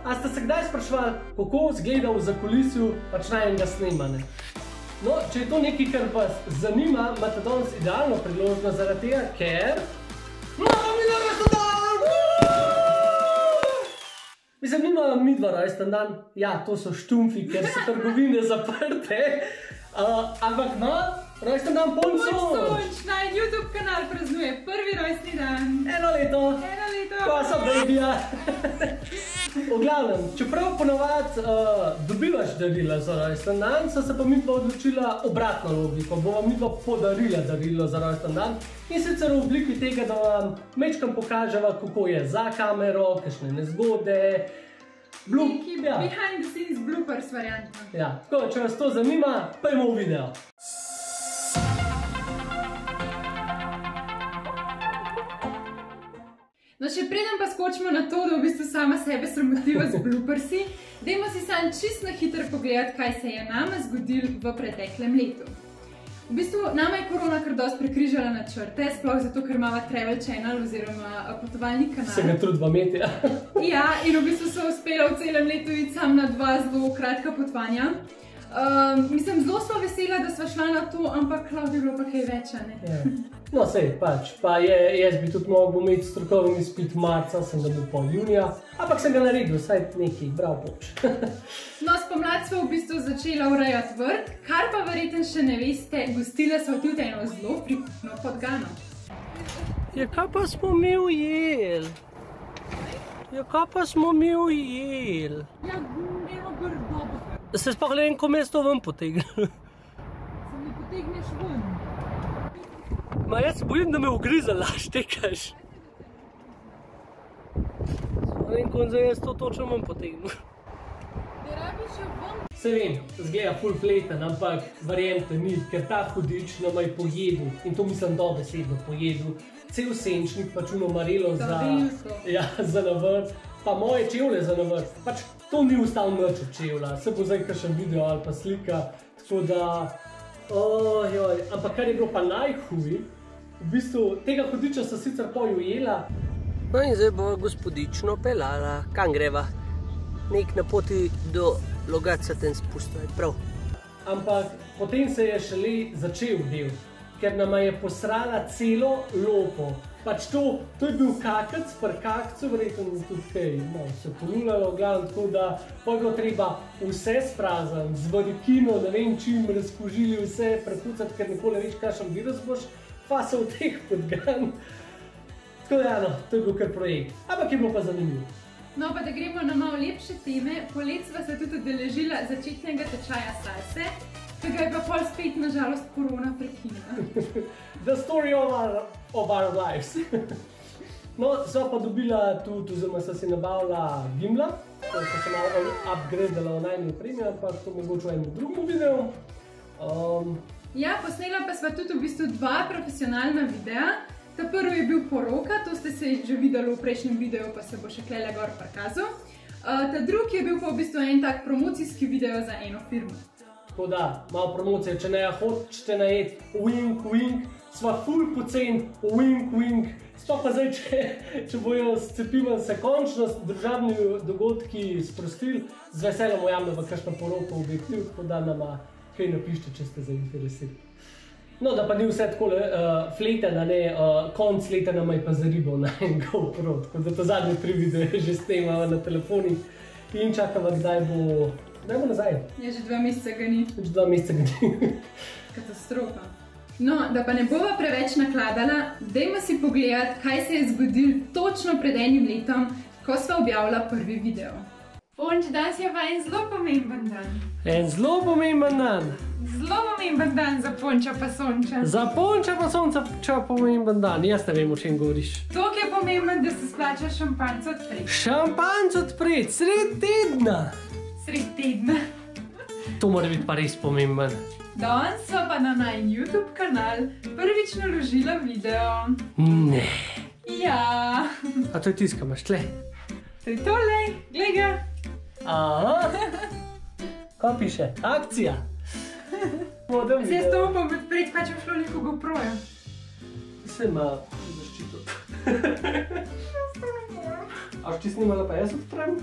a ste se kdaj spraševali, kako izgleda v zakulisju pač najnega snemanja? No, če je to nekaj, kar vas zanima, imate danes idealno priložnost zaradi tega, ker... Mila rojstendan! Mislim, nima midva rojstendan. Ja, to so štumfi, ker so trgovine zaprte. Ampak no, rojstendan Punč Sonč! Naj YouTube kanal praznuje prvi rojstni dan. Eno leto! Pa so babija! V glavnem, čeprav ponovadi dobivaš darila za rojsten dan, so se pa midva odločila obratno logiko. Bova midva podarila darilo za rojsten dan in sicer v obliki tega, da vam mečkam pokaževa, kako je za kamero, kakšne nezgode. Behind the scenes bloopers varianta. Ja, tako, če vas to zanima, pojmo v video. No, še preden pa skočimo na to, da v bistvu sama sebe sramotiva z bloopersi, dajmo si sam čisto na hitro pogledati, kaj se je nama zgodilo v preteklem letu. V bistvu, nama je korona kar dosti prekrižala načrte, sploh zato, ker imava travel channel oziroma potovalni kanal. Se ga trudva imeti, ja. Ja, in v bistvu so uspela v celem letu iti sam na 2 zelo kratka potovanja. Mislim, zelo smo vesela, da sva šla na to, ampak lahko bi bilo pa kaj več, ne? Ja. No, sej, pač, pa jaz bi tudi mogel imeti strokovni izpit marca, sem ga bil pol junija, ampak sem ga naredil, saj nekaj, brav poč. No, spomlad sva v bistvu začela urejati vrt, kar pa verjetno še ne veste, gostila sva tudi eno zelo prikupno podgano. Ja, kaj pa smo mi ujeli? Ja, kaj pa smo mi ujeli? Ja, evo grdo. Se sploh ne vem, ko me je to ven potegnil. Se mi potegneš ven. Ma jaz se bojim, da me ugrizala, štekaš. Ne vem, ko zdaj jaz to točno ven potegnil. Ne rabiš jo ven. Se vem, zgleda ful fleten, ampak verjemite mi, ker ta hudič nam je pojedel, in to mislim dobesedno pojedel, cel senčnik, pač uno marelo za navrt, pa moje čevlje za navrt. Pač to ni ustal nič od čevlja, se bo zdaj kakšen video ali pa slika, tako da... Ojoj, ampak kar je bilo pa najhuj, v bistvu tega hudiča so sicer pol ujela. No in zdaj bo gospodično pelala, kam greva? Nek na poti do Logatca ten spustila, prav. Ampak potem se je šele začel del, ker nama je posrala celo lopo. Pač to je bil kakec, pri kakcu verjetno tudi kaj, no, se polulalo v glavnem, tako da pa je bilo treba vse sprazen, z varikino, ne vem čim, razkožili vse, prepucati, ker nikoli več kakšen virus boš fasal v teh podgan. Tako da, no, to je bil kar projekt, ampak je bilo pa zanimivo. No, pa da gremo na malo lepše teme, poleti sva se tudi udeležila začetnega tečaja salse, ki ga je pa pol spet nažalost korona prekinila. The story of our lives. No, sva pa dobila tudi, oziroma sva si nabavila gimla, ko sva se malo upgradala v najni opremi, ampak to mogoče v enem drugem videu. Ja, posnela pa sva tudi v bistvu 2 profesionalna videa. Ta prvi je bil poroka, to ste se že videli v prejšnjem videu, pa se bo še klele gor prikazal. Ta drugi je bil pa v bistvu en tak promocijski video za eno firmo. Tako da, malo promocije, če ne hočete najeti, wink, wink, sva ful pocen, wink, wink. Sploh pa zdaj, če bojo s cepivom se končno družabni dogodki sprostili, z veseljem ujamem v kakšno poroko objektiv, tako da nama kaj napišite, če ste zainteresirani. No, da pa ni vse tako fletena, ne, konc leta nama je pa zaribal na en GoPro, tako da to zadnje 3 videe že snemava na telefonih in čakava, kdaj bo nazaj. Ja, že 2 meseca ga ni. Že 2 meseca ga ni. Katastrofa. No, da pa ne bova preveč nakladala, dajmo si pogledati, kaj se je zgodilo točno pred enim letom, ko sva objavila prvi video. Ponč, danes je pa en zelo pomemben dan. En zelo pomemben dan. Zelo pomemben dan za Ponča pa Sonča. Za Ponča pa Sonča pomemben dan, jaz ne vem, o čem govoriš. Toliko je pomemben, da se splača šampanc odpreti. Šampanc odpreti, sred tedna. Sred tedna. To mora biti pa res pomemben. Danes sva pa na najin YouTube kanal prvič naložila video. Ne. Ja. A to je tiska, imaš tle? To je tole, glej ga. Aha. Kaj piše? Akcija. Zdaj s to upam odpreti, pa če bi šlo neko GoPro-ja. Se ima zaščito. A še ti snimala pa jaz odprem?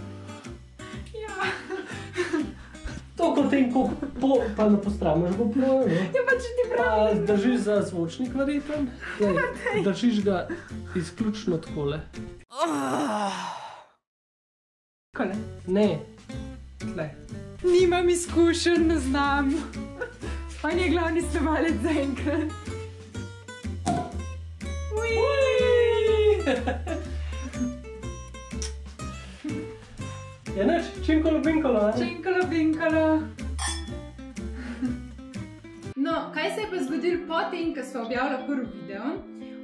koliko tem, koliko pa ne postramaš GoPro, ne? Ja, pa če ti pravim. Pa držiš za zvočnik verjetno. Držiš ga izključno takole. Kole? Ne, tle. Nimam izkušenj, ne znam. On je glavni snemalec zaenkrat. Je nič, činkolo binkolo, ne? Činkolo binkolo. No, kaj se je pa zgodilo potem, ko sva objavila prvi video?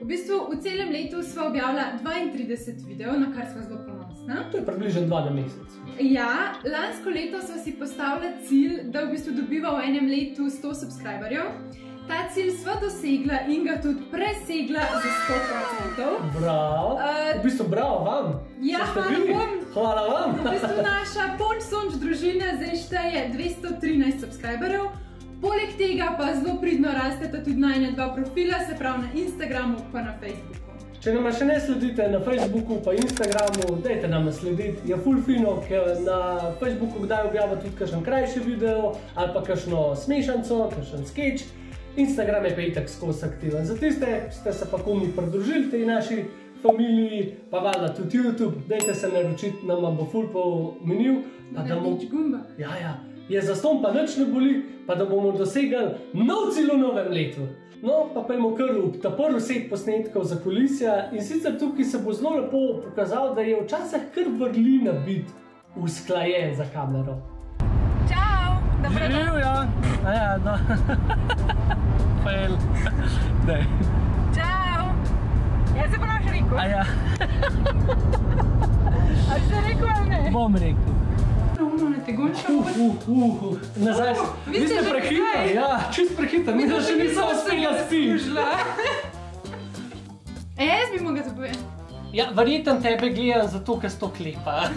V bistvu v celem letu sva objavila 32 videov, na kar sva zelo ponosna. To je približno 2 na mesec. Ja, lansko leto sva si postavila cilj, da v bistvu dobiva v enem letu 100 subscriberjev. Ta cilj sva dosegla in ga tudi presegla za 100%. Bravo. V bistvu bravo vam. Ja, hvala vam. Hvala vam. V bistvu naša Ponč družina zdaj šteje 213 subscriberjev. Poleg tega pa zelo pridno rasteta tudi najina 2 profila, se pravi na Instagramu pa na Facebooku. Če nama še ne sledite na Facebooku pa Instagramu, dajte nama slediti. Je ful fino, ker na Facebooku kdaj objavlja tudi kakšen krajši video ali pa kakšno smešanco, kakšen sketch. Instagram je pa itak skozi aktiven. Za tiste, ste se pa komi pridružili tej naši familiji, pa valjda tudi YouTube, dajte se naročiti, nama bo ful pomenil. Nič gumba. Ja, je zaston pa nič ne boli, pa da bomo dosegli nov cilj v novem letu. No, pa pojmo kar v ta prvi set posnetkov za kulisja in sicer tukaj se bo zelo lepo pokazal, da je včasih kar vrlina biti usklajen za kamero. Čau! Živijo, ja. Aja, no. Fail. Daj. Čau! Jaz se boš rekel? Aja. A si se rekel ali ne? Bom rekel. No, ne te gončam. Nazaj. Vi ste prehitali, ja, čist prehitali. Mi da še nisem uspela spiti. Jaz bi mogla to povedati. Ja, verjetno tebe gledam zato, ker si to klepa.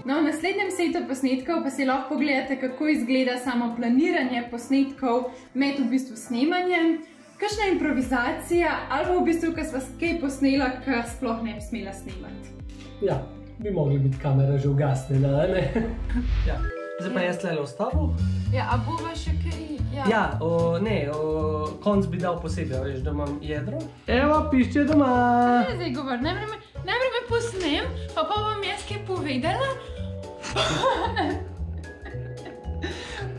No, v naslednjem setu posnetkov pa si lahko pogledate, kako izgleda samo planiranje posnetkov med v bistvu snemanjem, kakšna improvizacija ali pa v bistvu, ko sva kaj posnela, kar sploh ne bi smela snemati. Ja, bi mogli biti kamera že ugasnjena, ne? Ja, zdaj pa jaz tlele ostavil. Ja, a bova še kaj? Ja, konc bi dal posebej, veš, da imam jedro. Evo, pišče doma! Ne, zdaj govor, najprej me posnem, pa bom jaz kaj povedala.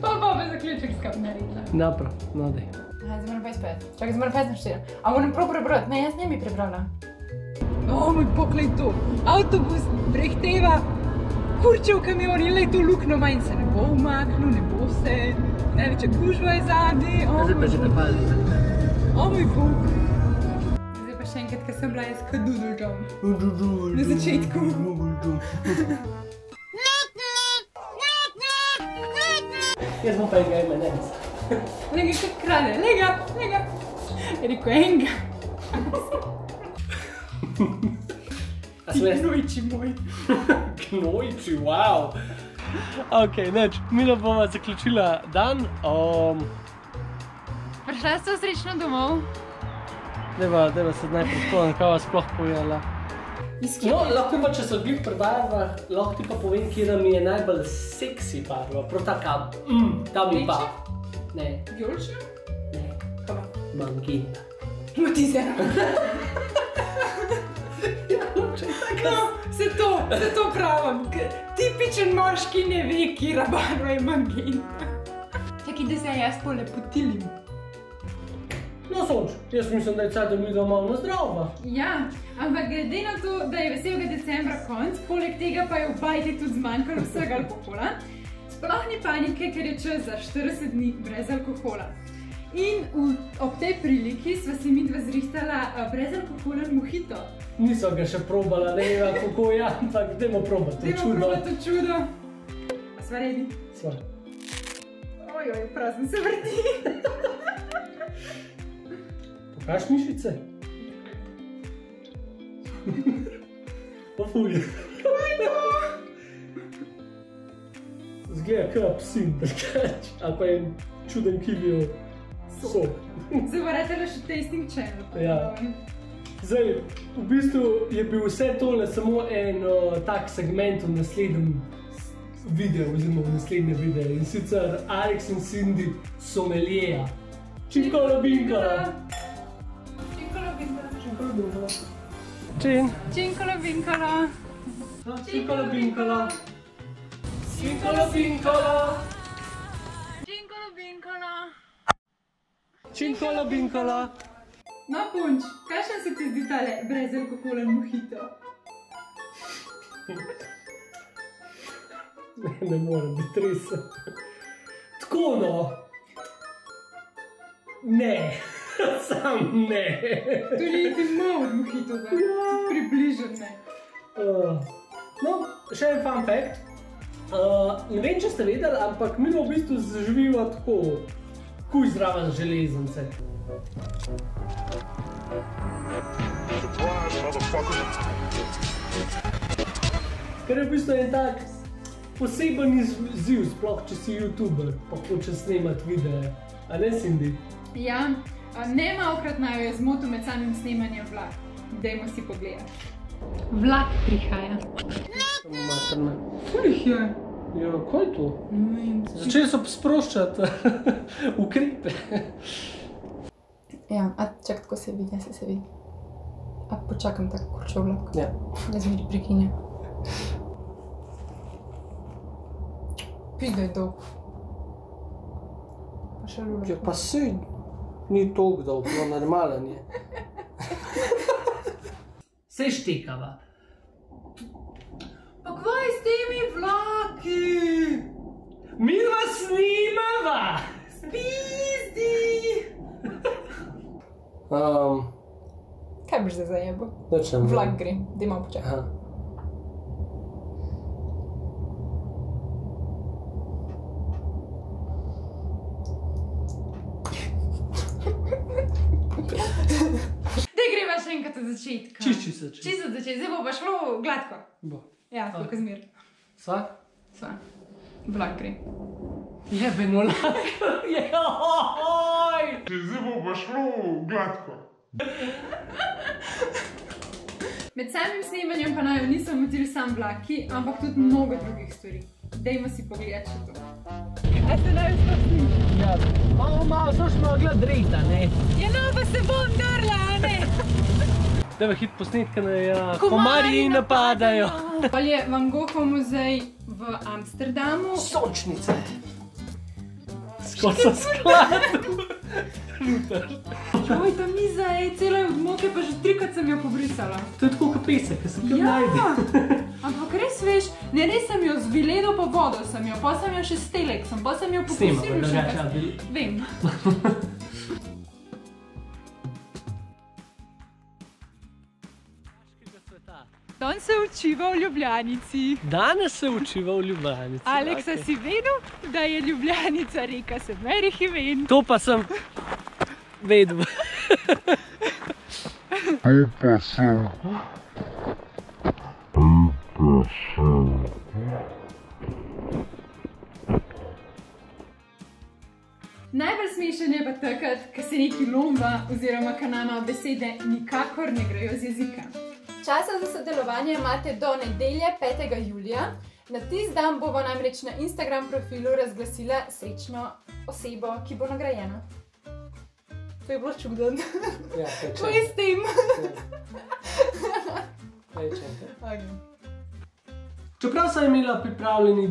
Pa bom zaključek skap naredila. Naprav, no daj. Zdaj moram pa izpet. Čakaj, zdaj moram pa izpet. A moram prav prebrati? Ne, jaz ne bi prebrala. O, moj pogled to. Avtobus prehteva kurčev kamion in leto lukno manj se ne bo umaknil, ne bo se. Največja gužva je zadnji. Zdaj pa že napali. O, moj bog. Zdaj pa še enkrat, ker sem bila jaz kot Duduldom. Na začetku. Jaz bom pa enega imenec. Lega kot kralje, lega. Je rekel enega. Ti gnojči moj. Gnojči, wow. Ok, neč, Mila bova zaključila dan. Prišla sta srečno domov. Deva se najprej spomnim, kaj vas sploh pojela. No, lahko pa, če se glih pri barvah, lahko ti pa povem, kje mi je najbolj seksi barva. Prav taka, ta mi pa. Ne. Vijolična? Ne. Kaj? Magenta. Matizera. Se to pravim. Tipičen moški ne ve, kjera barva je magenta. Čakaj, da se jaz polepotilim. No, Sonč, jaz mislim, da je caj, da mi doma malo nazdrava. Ja, ampak glede na to, da je veselega decembra konc, poleg tega pa je v bajti tudi zmanjkalo vsega alkohola, sploh ni panike, ker je čas za 40 dni brez alkohola. In ob tej priliki sva si midva zrihtala brezalkoholen mojito. Nisem ga še probala, ne vem kako je, ampak dajmo probati to čudo. Dajmo probati to čudo. A sva redi? Sva. Ojoj, prazno se vrti. Pokaž mišice? Ofuj. Kaj to? Zgleda kao psin, prekač. Ali pa je čuden kivijo sok. Zdaj bo ratela še tasting channel. Ja. Zdaj, v bistvu je bil vse tole samo en tak segment v naslednjem video, oziroma v naslednje videe. In sicer Alex in Cindy someljeja. Činkala binkala. Činkala binkala. Činkala binkala. Činkala binkala. Činkala binkala. Činkala binkala. Činkala binkala. Činkala binkala. No, punč, kakšen se ti zdi tale brezalkoholen mojito? Ne morem biti res. Tako no. Ne. Sam ne. To je niti malo od mojitova. Približen ne. No, še en fun fact. Ne vem, če ste vedeli, ampak mi v bistvu živiva tako kuj zraven železnice. Ker je v bistvu en tak poseben izziv, sploh če si youtuber, pa hoče snemati videe. A ne, Cindy? Ja, ne malokrat naj jo je zmotil med samim snemanjem vlak. Dajmo si pogledati. Vlak prihaja. Materna. Kolik je? Ja, kaj je to? Začeli so sproščati ukrepe. Ja, a čak tako se vidi, se vidi. A počakam tako kurčo vlak. Ja. Da se vidi prekinja. Pizdo je dolg. Pa še lula. Ja, pa sej ni toliko dolg, no normalen je. Sej štekava. Pa kvaj s temi vlaki? Mi vas snimava! Spizdi! Kaj boš zdaj zajebo? Vlak gre, daj malo počakaj. Daj greva še enkrat od začetka. Čisto od začetka, zdaj bo pa šlo gladko. Bo. Ja, tako zmer. Sva? Sva. Vlak gre. Jebeno lahko. Joj! Zdaj bo pa šlo gladko. Med samim snemanjem pa naju niso motili sam vlaki, ampak tudi mnogo drugih stvari. Dajmo si pogledati še to. A se naju sploh snima? Ja, malo so še mogla drejta, ne? Ja, no, pa se bom drla, a ne? Dajva hit posnetka na komarji napadajo. Pol je Van Goghov muzej v Amsterdamu. Sončnice. Skoro so skladil. Rutar. Joj, ta miza je cela od moke, pa že 3-krat sem jo pobrisala. To je tako kot pesek, ki se kar najde. Ampak res veš, ne res sem jo z Viledo pa vodo sem jo, pa sem jo še s Teleksom, pa sem jo pokusila še kaj. Vem. Danes se učiva v Ljubljanici. Danes se učiva v Ljubljanici. Aleksa, si vedel, da je Ljubljanica reka Semerih imen? To pa sem vedel. Najbolj smešen je pa takrat, ko se neki lomba oziroma ko nama besede nikakor ne grejo z jezika. Časa za sodelovanje imate do nedelje 5. julija. Na tisti dan bomo namreč na Instagram profilu razglasila srečno osebo, ki bo nagrajena. To je bilo čudno. Ja, Kaj je s tem? Čeprav sem imela pripravljeni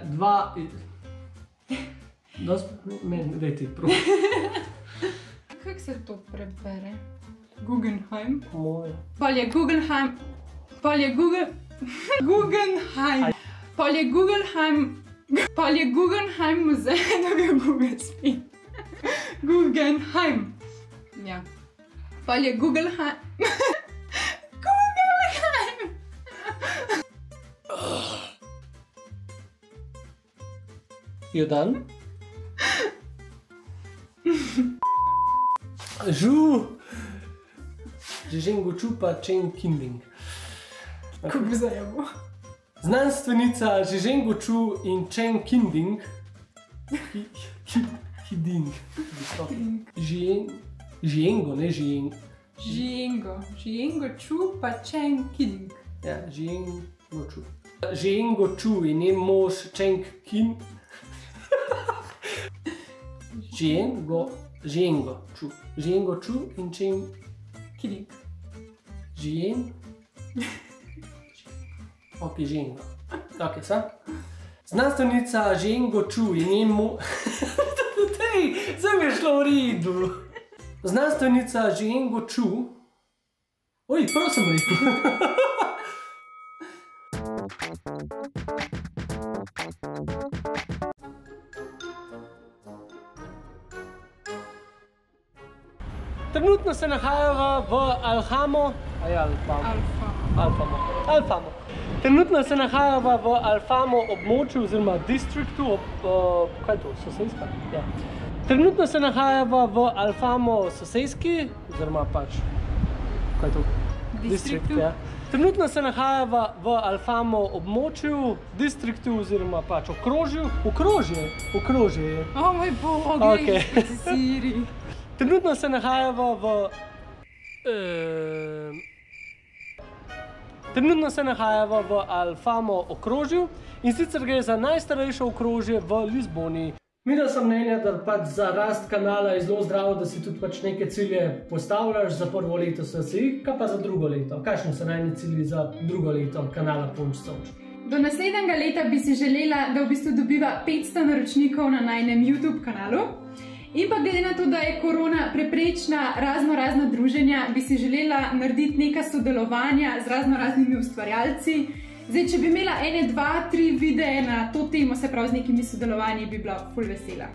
dva... Daj ti, prav. Kako se to prebere? Guggenheim? Moje. Pol je Guggenheim... Pol je Guggenheim muzej, da bi jo Google spet. Guggenheim. Ja. Pol je Guggenheim... Jodan? Žu! Zheng Guochu pa Chen Qinming. Kako bi zajebo? Znanstvenica Zheng Guochu in Chen Qinming. Hiding. Zhengo, ne Zheng. Zhengo Guochu pa Chen Qinming. Ja, Zhengochu. Zhengochu in njen mož Cheng Qin. Zhengochu in Cheng Qin. Ok, Zhengo. Ok, sa? Znanstvenica Zhengochu in njen mož... Tej, zdaj mi je šlo v redu. Znanstvenica Zhengochu... Oj, prav sem rekel. Trenutno se nahajava v Alfamo. Alfamo. Trenutno se nahajava v Alfamo območju oziroma distriktu, kaj je to, sosejska? Ja. Trenutno se nahajava v Alfamo sosejski, oziroma pač, kaj je to? Distriktu. Ja. Trenutno se nahajava v Alfamo območju, distriktu oziroma pač okrožju. Okrožje je. O moj bog, Okay. Siri. Trenutno se nahajava v... Trenutno se nahajava v Alfamo okrožju in sicer gre za najstarejše okrožje v Lizboni. Midva sem mnenja, da pač za rast kanala je zelo zdravo, da si tudi pač neke cilje postavljaš za prvo leto SSI, kaj pa za drugo leto. Kakšni so najni cilji za drugo leto kanala Punč Sonč? Do naslednjega leta bi si želela, da v bistvu dobiva 500 naročnikov na najnem YouTube kanalu. In pa glede na to, da je korona preprečna razna druženja, bi si želela narediti neka sodelovanja z raznimi ustvarjalci. Zdaj, če bi imela 1, 2, 3 videe na to temo, se pravi z nekimi sodelovanji, bi bila ful vesela.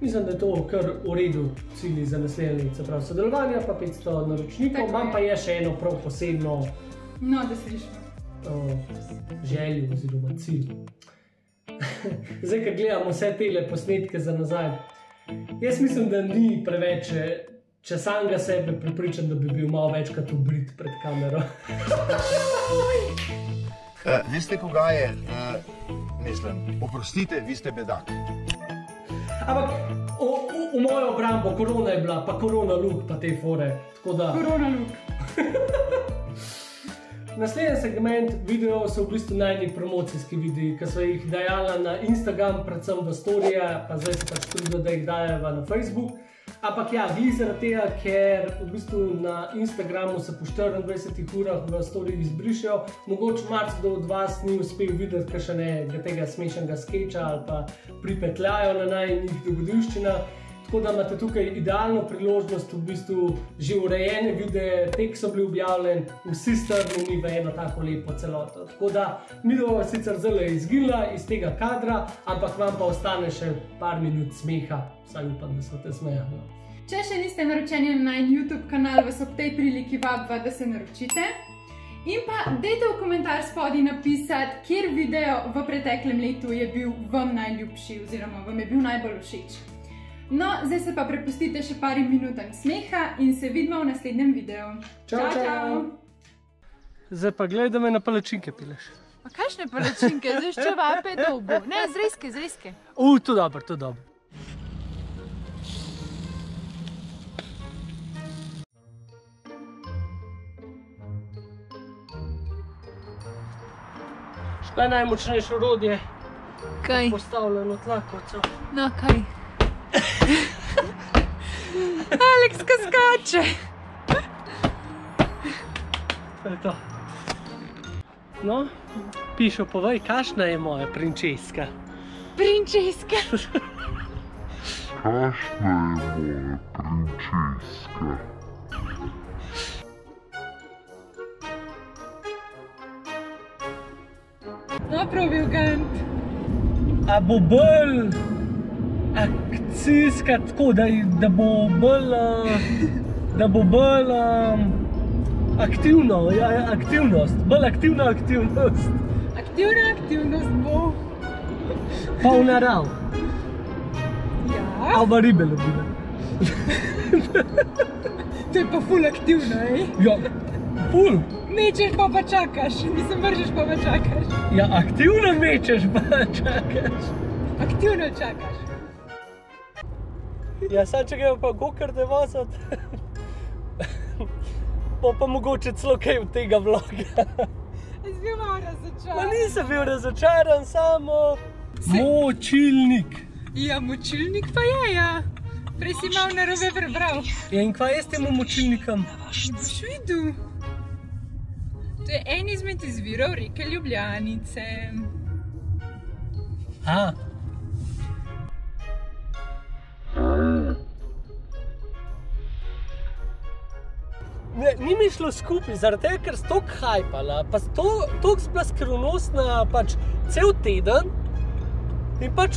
Mislim, da je to kar v redu cilji za naslednje leto, se pravi sodelovanja, pa 500 naročnikov. Imam pa je še eno prav posebno da slišimo. Željo oziroma cilj. Zdaj, ko gledamo vse tele posnetke za nazaj, jaz mislim, da ni preveč, če samega sebe prepričam, da bi bil malo večkrat obrit pred kamero. Veste, koga je? Mislim, oprostite, vi ste bedak. Ampak v mojo obrambo korona je bila, pa korona luk, pa te fore. Korona luk. Naslednji segment videov so v bistvu najni promocijski videi, ki so jih dajala na Instagram, predvsem v storije, pa zdaj se pač trudijo, da jih dajeva na Facebook. Ampak ja, glih zaradi tega, ker v bistvu na Instagramu se po 24 urah v storiji izbrišejo. Mogoče marsikdo od vas ni uspel videti kakšnega tega smešnega skeča ali pa pripetljajo na najnih dogodivščinah. Tako da imate tukaj idealno priložnost, v bistvu že urejene videe, tek so bili objavljeni, vsi strnjeni v eno tako lepo celoto. Tako da midva sicer zelo izginila iz tega kadra, ampak vam pa ostane še par minut smeha, vsaj upam, da so te smejali. Če še niste naročeni na najn YouTube kanal, vas ob tej priliki vabva, da se naročite. In pa dajte v komentar spodaj napisati, kjer video v preteklem letu je bil vam najljubši oziroma vam je bil najbolj všeč. No, zdaj se pa prepustite še par minutam smeha in se vidimo v naslednjem videu. Čau! Zdaj pa gledaj, da me na palačinke pileš. Pa kakšne palačinke? Zdaj še vape dolbo. Ne, zrezke. To dobro. Škaj najmočnejše orodje? Kaj? Postavljeno tlakovcev. No, kaj? Aleks, ko skače! To je to. No, Pišo, povej, kakšna je moja prinčeska? Prinčeska? Kakšna je moja prinčeska? No, probil gant. A bo bolj akcijska, tako da bo bolj aktivno, aktivnost, bolj aktivna aktivnost. Aktivna aktivnost bo. Pa v narav. Ja. A pa ribe ljubila. To je pa ful aktivno, ej? Ja, ful. Mečeš pa čakaš, mislim vržeš pa čakaš. Ja, aktivno mečeš pa čakaš. Aktivno čakaš. Ja, sad če gremo pa gokarte vozat, pa mogoče celo kaj od tega vloga. Jaz bil malo razočaran. Ma nisem bil razočaran, samo močilnik. Ja, močilnik pa je, ja. Prej si malo narobe prebral. Ja, in kva je s tem močilnikom? Boš videl. To je en izmed izvirov reke Ljubljanice. A. Ni mi šlo skupaj, zaradi tega, ker si toliko hajpala, pa si toliko bila skrivnostna pač cel teden in pač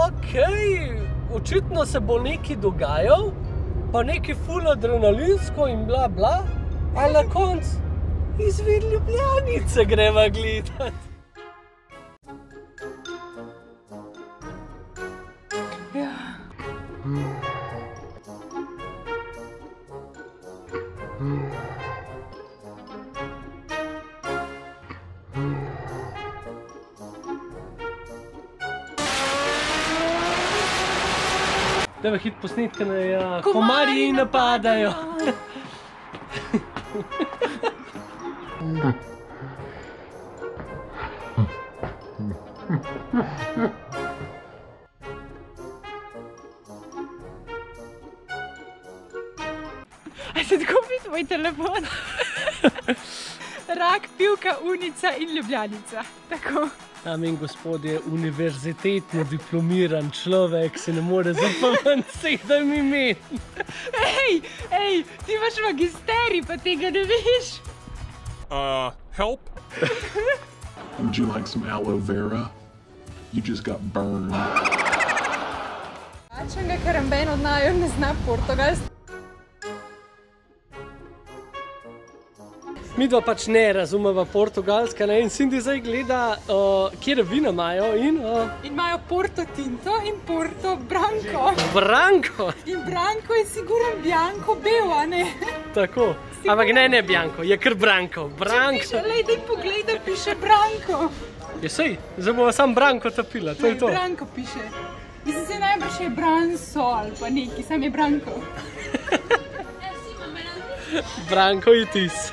okej, očitno se bo nekaj dogajal, pa nekaj ful adrenalinsko in bla bla, a na koncu izvir Ljubljanice greva gledat. Ja. Dajva hit posnetke na komarji napadajo. A se tako vidi tvoj telefon? Rak, pivka, unica in Ljubljanica. Tako. Dame in gospodje, univerzitetno diplomiran človek se ne more zapomniti 7 imen. Ej, ti imaš magisterij, pa tega ne veš. Help? Would you like some aloe vera? You just got burned. Ačenga, ker amben od naju ne zna portugalsko. Midva pač ne razumeva portugalska, ne? In Cindy zdaj gleda, kjer vina imajo in... In imajo Porto Tinto in Porto Branco. Branco! In Branco je siguren Bianco bel, a ne? Tako. Ampak ne Bianco, je kar Branco. Branco. Lej, daj poglej, da piše Branco. Je sej, zdaj bova sam Branco tapila, to je to. Branco piše. Mislim se najbrž je Branco ali pa neki, sam je Branco. Branco je tis.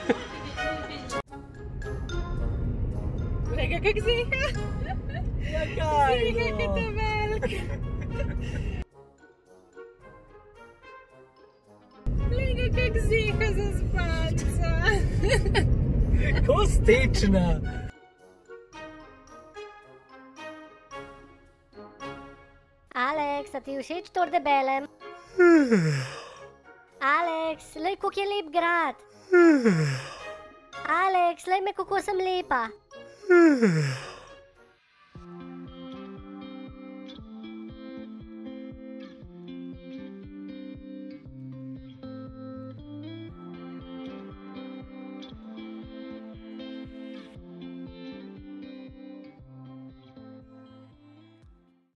Glej ga, kak ziha. Ja, kaj? Ziha, kak je velik. Glej ga, kak ziha za spanca. Ko stečna. Alex, a ti všeč torde belem? Alex, lej, koliko je lep grad. Alex, lej me, kako sem lepa.